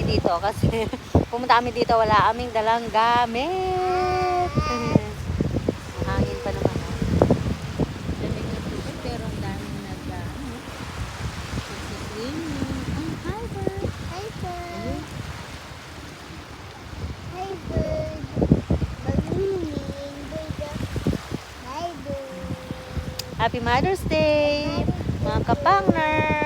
dito kasi pumunta kami dito, wala aming dalang gamit. Mahangin pa naman. Lamig ng tubig, pero ang daming nag-swimming. Ang hi bird. Hi, bird. Hi, bird. Mag-swimming, bird. Hi, bird. Happy Mother's Day, mga kapangner!